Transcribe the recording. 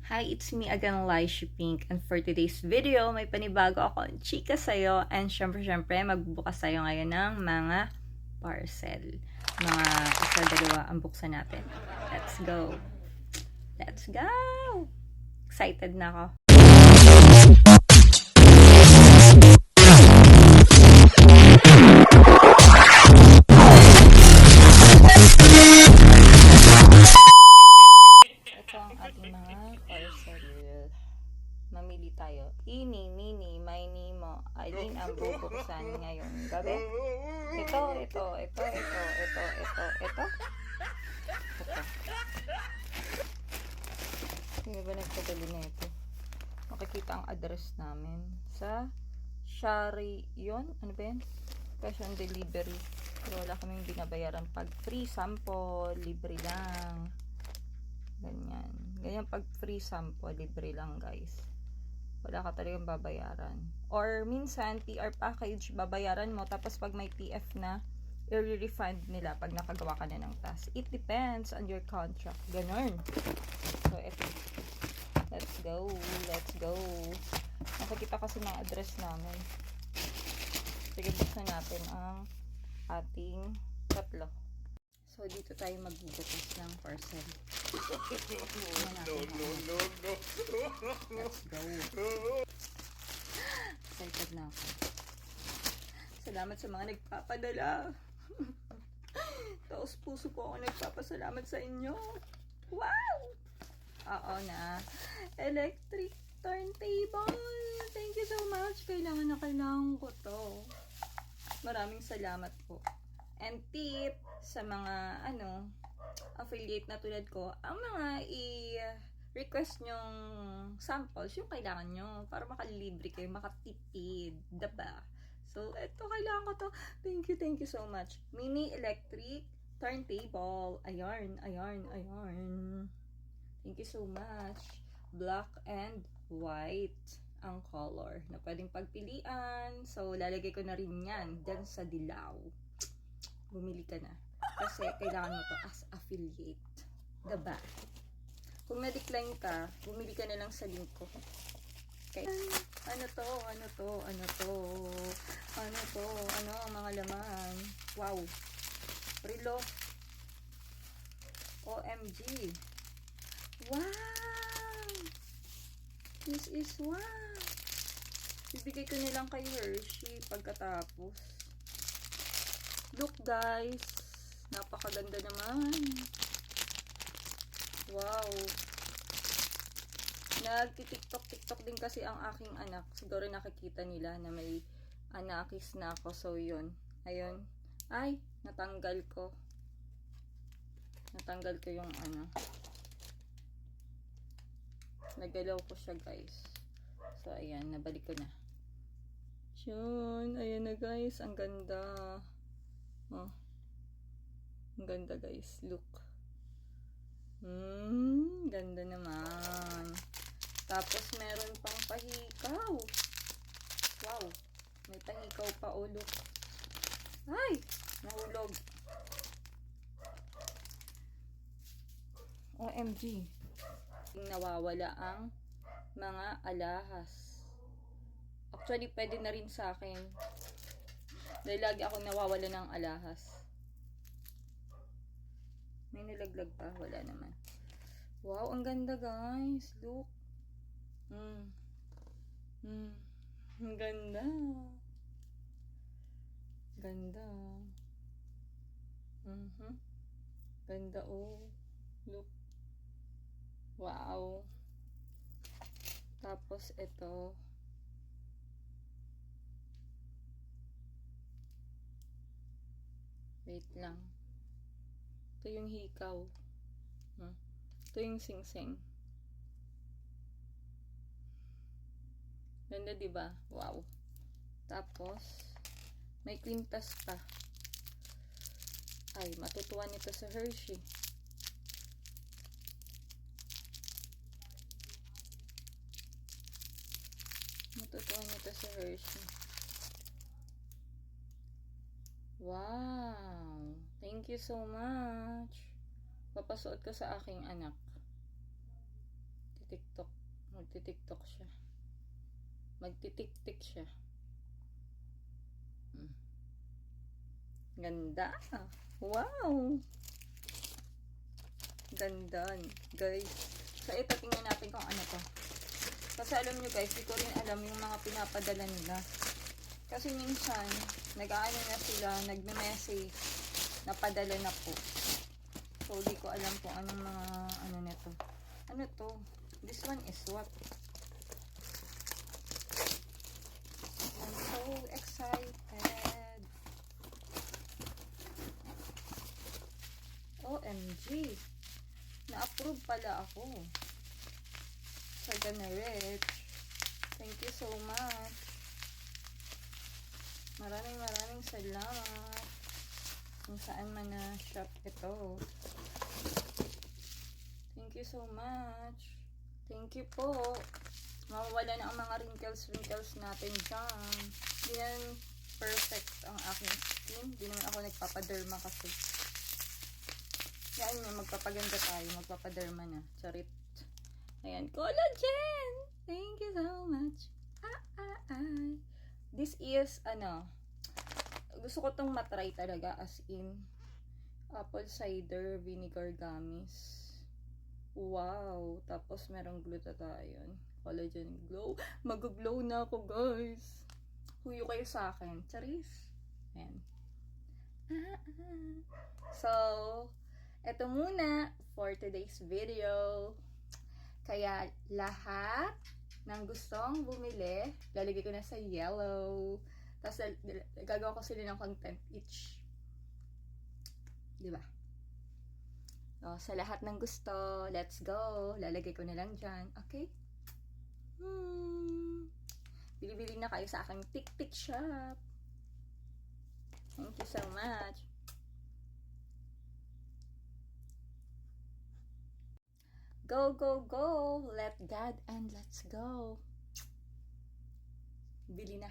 Hi, it's me again, Lishi Pink. And for today's video, may panibago akong chika sa'yo. And syempre, magbubukas tayo ngayon ng mga parcel. Mga isa, dalawa ang buksan natin. Let's go! Let's go! Excited na ako. Ito ang ating mga parcel. Mamili tayo. Ini, mini, mini mo. Alin ang bubuksan ngayon gabi? Ito. Sino ba nagpadali na ito? Makikita ang address namin sa Shari yun? Ano ba yan? Cash on delivery. Pero wala kaming binabayaran pag free sample. Libre lang. Ganyan pag free sample. Libre lang guys. Wala ka talagang babayaran. Or minsan, PR package, babayaran mo. Tapos pag may PF na, i-refund nila pag nakagawa ka na ng task. It depends on your contract. Ganun. So, eto. Let's go. Nakikita kasi ng address namin. Sige, buksan natin ang ating tatlo. So, dito tayo magbubukas ng parcel. No. Let's go. Excited na ako. Salamat sa mga nagpapadala. Taos puso po ako nagpapasalamat sa inyo. Wow! Oo na. Electric turntable. Thank you so much. Kailangan ko to. Maraming salamat po. And tip sa mga affiliate na tulad ko, ang mga i-request nyong samples, yung kailangan nyo para makalibre kayo, makatipid, diba? So, eto, kailangan ko to. Thank you so much. Mini electric turntable. Ayan. Thank you so much. Black and white ang color na pwedeng pagpilian. So, lalagay ko na rin yan dyan sa dilaw. Bumili ka na. Kasi kailangan mo to as affiliate. Diba? Kung na-decline ka, bumili ka na lang sa link ko. Okay? Ano ang mga laman? Wow. Relo. OMG. Wow. This is wow. Bibigay ko nilang kay Hershey pagkatapos. Look guys, napakaganda naman. Wow. Nagti-tiktok din kasi ang aking anak. Siguro nakikita nila na may anakis na ako. So yun. Ayun. Ay, natanggal ko yung nagalaw ko siya guys. So ayan, nabalik ko na. Yun, ayan na guys. Ang ganda. Oh. Ang ganda guys. Look. Ganda naman. Tapos meron pang pahikaw. Wow. May pahikaw pa ulo. Ay! Nahulog. OMG. Nawawala ang mga alahas. Actually, pwede na rin sa akin. Dahil lagi akong nawawala ng alahas. May nilaglag pa? Wala naman. Wow, ang ganda guys. Look. Ang ganda. Ganda oh. Look. Wow. Tapos ito. Wait lang. Ito yung hikaw. Ito yung singsing. Ganda diba? Wow. Tapos may kwintas pa. Ay, matutuwa nito sa Hershey. Wow. Thank you so much. Papasuot ko sa aking anak. magti-tiktok. Magti-tiktok siya. Magti-tik-tik siya. Ganda. Wow! Ganda, guys. So, ito, tingnan natin kung ano to. Kasi alam nyo guys, di ko rin alam yung mga pinapadala nila. Kasi minsan, nag-aano na sila, nagme-message, napadala na po. So, di ko alam kung anong mga, ano nito. Ano to? This one is what? I'm so excited. OMG. Na-approve pala ako. Sa Ganarich. Thank you so much. Maraming salamat. Kung saan man na shop ito. Thank you so much. Thank you po. Mawawala na ang mga wrinkles natin dyan. Hindi na perfect ang aking skin. Hindi naman ako nagpapaderma kasi. Yan yung magpapaganda tayo. Magpapaderma na. Charit. Ayan. Collagen! Thank you so much. This is, gusto ko tong matry talaga as in apple cider vinegar gummies. Wow! Tapos merong glutathione. Collagen glow. Mag-glow na ako, guys. Huyo kayo sa akin. Charis. Ayan. So, eto muna for today's video. Kaya lahat ng gustong bumili, lalagay ko na sa yellow. Tapos gagawa ko sila ng content each. Diba? So, sa lahat ng gusto, let's go. Lalagay ko na lang dyan. Okay? Bili-bili na kayo sa aking tik-tik shop. Thank you so much. Go, go, go. Let God and let's go. Bili na.